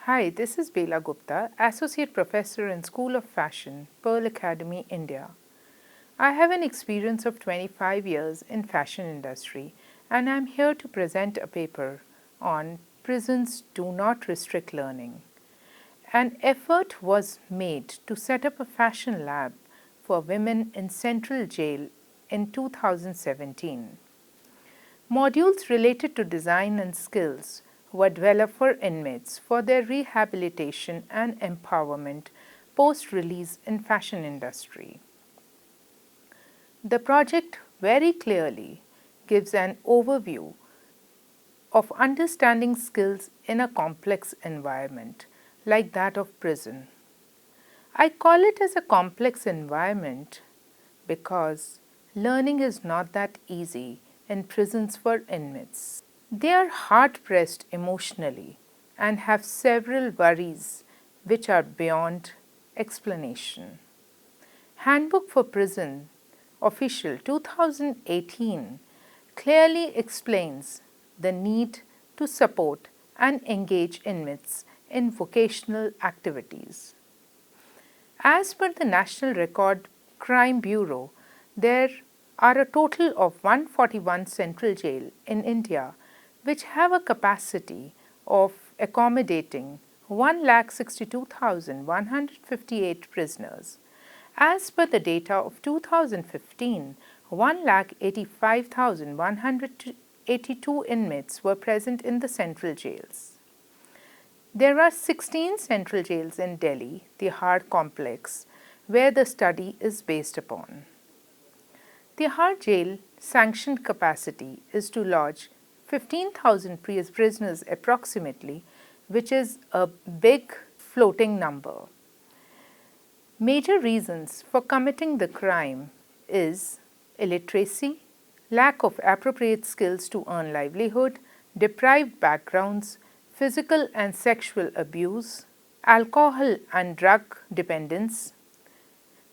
Hi, this is Bela Gupta, Associate Professor in School of Fashion, Pearl Academy, India. I have an experience of 25 years in fashion industry and I am here to present a paper on prisons do not restrict learning. An effort was made to set up a fashion lab for women in Central Jail in 2017. Modules related to design and skills were developed for inmates for their rehabilitation and empowerment post-release in fashion industry. The project very clearly gives an overview of understanding skills in a complex environment like that of prison. I call it as a complex environment because learning is not that easy in prisons for inmates. They are hard-pressed emotionally and have several worries which are beyond explanation. Handbook for Prison Official 2018 clearly explains the need to support and engage inmates in vocational activities. As per the National Record Crime Bureau, there are a total of 141 central jail in India which have a capacity of accommodating 1,62,158 prisoners. As per the data of 2015, 1,85,182 inmates were present in the central jails. There are 16 central jails in Delhi, the Tihar complex, where the study is based upon. The Tihar jail sanctioned capacity is to lodge 15,000 prisoners approximately, which is a big floating number. Major reasons for committing the crime is illiteracy, lack of appropriate skills to earn livelihood, deprived backgrounds, physical and sexual abuse, alcohol and drug dependence.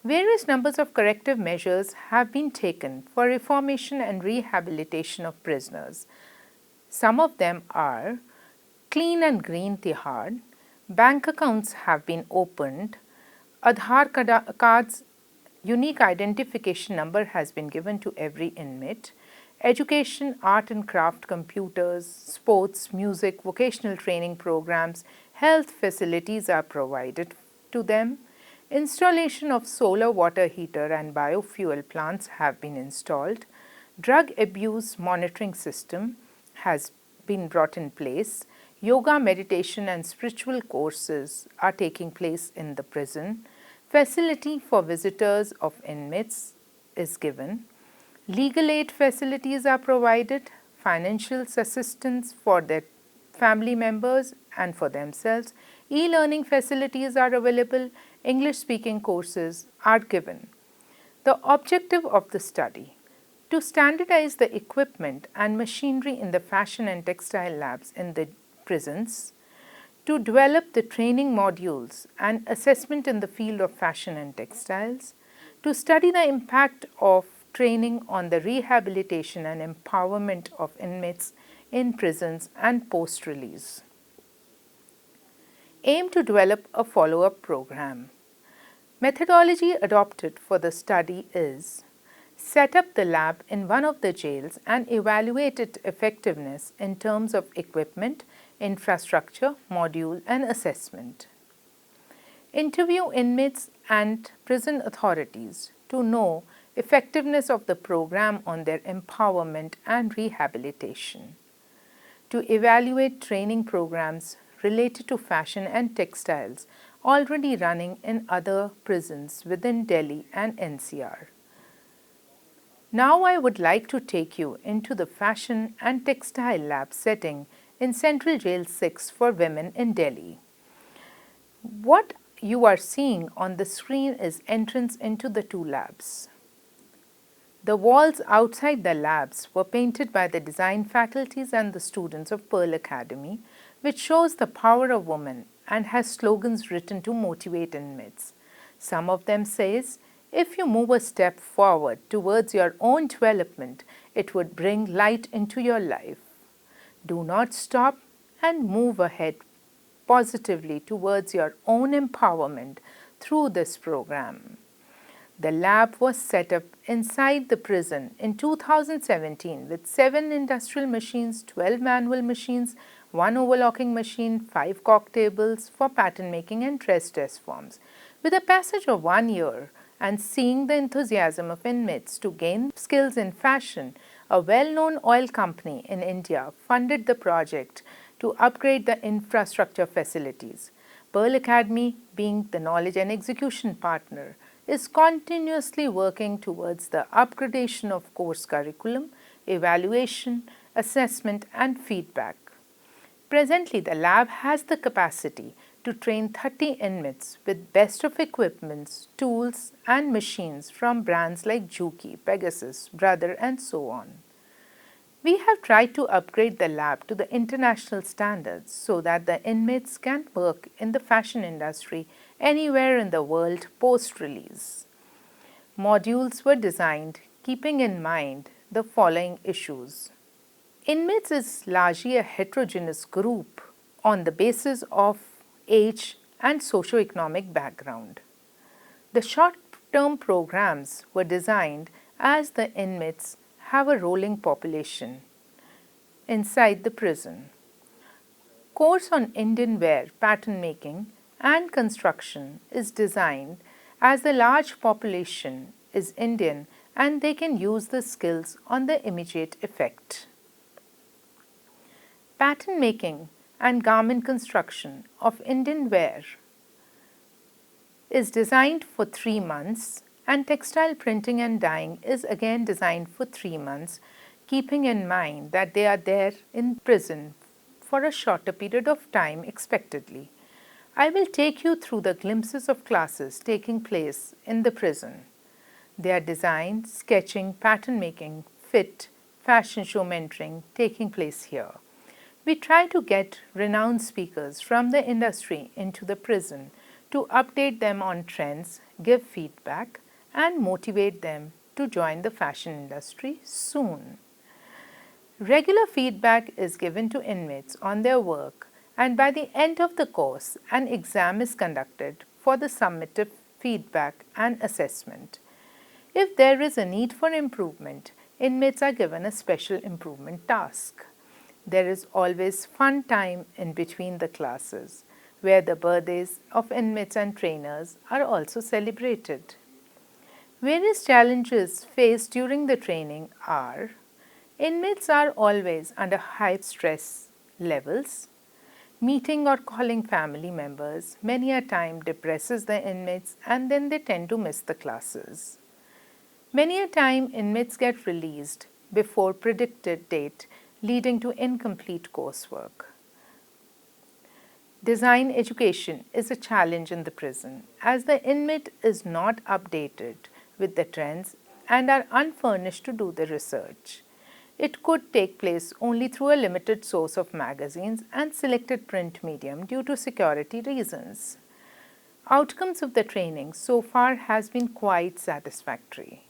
Various numbers of corrective measures have been taken for reformation and rehabilitation of prisoners. Some of them are clean and green Tihar, bank accounts have been opened, Aadhaar cards unique identification number has been given to every inmate. Education, art and craft, computers, sports, music, vocational training programs, health facilities are provided to them. Installation of solar water heater and biofuel plants have been installed. Drug abuse monitoring system has been brought in place. Yoga, meditation and spiritual courses are taking place in the prison. Facility for visitors of inmates is given. Legal aid facilities are provided. Financial assistance for their family members and for themselves. E-learning facilities are available. English speaking courses are given. The objective of the study: to standardize the equipment and machinery in the fashion and textile labs in the prisons, to develop the training modules and assessment in the field of fashion and textiles, to study the impact of training on the rehabilitation and empowerment of inmates in prisons and post-release. Aim to develop a follow-up program. Methodology adopted for the study is: set up the lab in one of the jails and evaluate its effectiveness in terms of equipment, infrastructure, module and assessment. Interview inmates and prison authorities to know effectiveness of the program on their empowerment and rehabilitation. To evaluate training programs related to fashion and textiles already running in other prisons within Delhi and NCR. Now I would like to take you into the fashion and textile lab setting in Central Jail 6 for women in Delhi. What you are seeing on the screen is entrance into the two labs. The walls outside the labs were painted by the design faculties and the students of Pearl Academy, which shows the power of women and has slogans written to motivate inmates. Some of them says, if you move a step forward towards your own development, it would bring light into your life. Do not stop and move ahead positively towards your own empowerment through this program. The lab was set up inside the prison in 2017 with 7 industrial machines, 12 manual machines, 1 overlocking machine, 5 cork tables for pattern making and dress test forms. With a passage of 1 year and seeing the enthusiasm of inmates to gain skills in fashion, a well-known oil company in India funded the project to upgrade the infrastructure facilities. Pearl Academy, being the knowledge and execution partner, is continuously working towards the upgradation of course curriculum, evaluation, assessment and feedback. Presently, the lab has the capacity to train 30 inmates with best of equipments, tools and machines from brands like Juki, Pegasus, Brother and so on. We have tried to upgrade the lab to the international standards so that the inmates can work in the fashion industry anywhere in the world post-release. Modules were designed keeping in mind the following issues. Inmates is largely a heterogeneous group on the basis of age and socio-economic background. The short-term programs were designed as the inmates have a rolling population inside the prison. Course on Indian wear, pattern making and construction is designed as the large population is Indian and they can use the skills on the immediate effect. Pattern making and garment construction of Indian wear is designed for 3 months and textile printing and dyeing is again designed for 3 months, keeping in mind that they are there in prison for a shorter period of time expectedly. I will take you through the glimpses of classes taking place in the prison. They are design, sketching, pattern making, fit, fashion show mentoring taking place here. We try to get renowned speakers from the industry into the prison to update them on trends, give feedback, and motivate them to join the fashion industry soon. Regular feedback is given to inmates on their work, and by the end of the course, an exam is conducted for the summative feedback and assessment. If there is a need for improvement, inmates are given a special improvement task. There is always fun time in between the classes, where the birthdays of inmates and trainers are also celebrated. Various challenges faced during the training are: inmates are always under high stress levels. Meeting or calling family members many a time depresses the inmates and then they tend to miss the classes. Many a time inmates get released before predicted date, leading to incomplete coursework. Design education is a challenge in the prison as the inmate is not updated with the trends and are unfurnished to do the research. It could take place only through a limited source of magazines and selected print medium due to security reasons. Outcomes of the training so far has been quite satisfactory.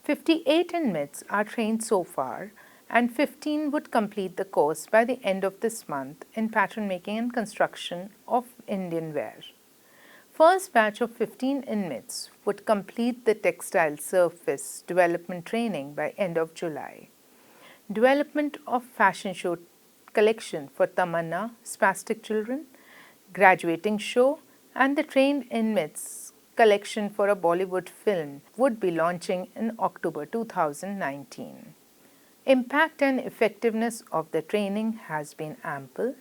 58 inmates are trained so far and 15 would complete the course by the end of this month in pattern making and construction of Indian wear. First batch of 15 inmates would complete the textile surface development training by end of July. Development of fashion show collection for Tamanna, spastic children, graduating show and the trained inmates collection for a Bollywood film would be launching in October 2019. Impact and effectiveness of the training has been ample.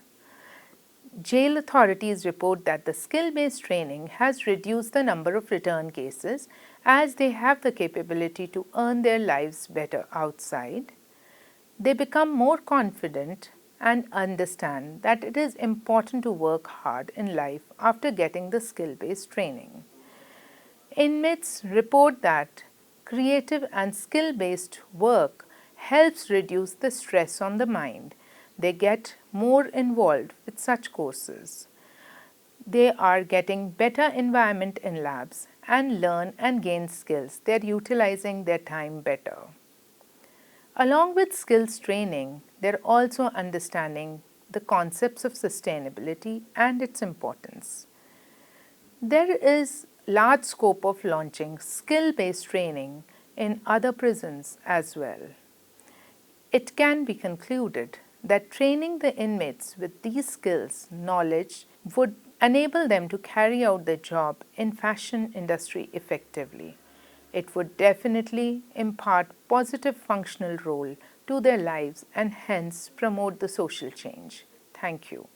Jail authorities report that the skill-based training has reduced the number of return cases as they have the capability to earn their lives better outside. They become more confident and understand that it is important to work hard in life after getting the skill-based training. Inmates report that creative and skill-based work helps reduce the stress on the mind. They get more involved with such courses. They are getting better environment in labs and learn and gain skills. They are utilizing their time better. Along with skills training, they are also understanding the concepts of sustainability and its importance. There is large scope of launching skill-based training in other prisons as well. It can be concluded that training the inmates with these skills, knowledge would enable them to carry out their job in fashion industry effectively. It would definitely impart positive functional role to their lives and hence promote the social change. Thank you.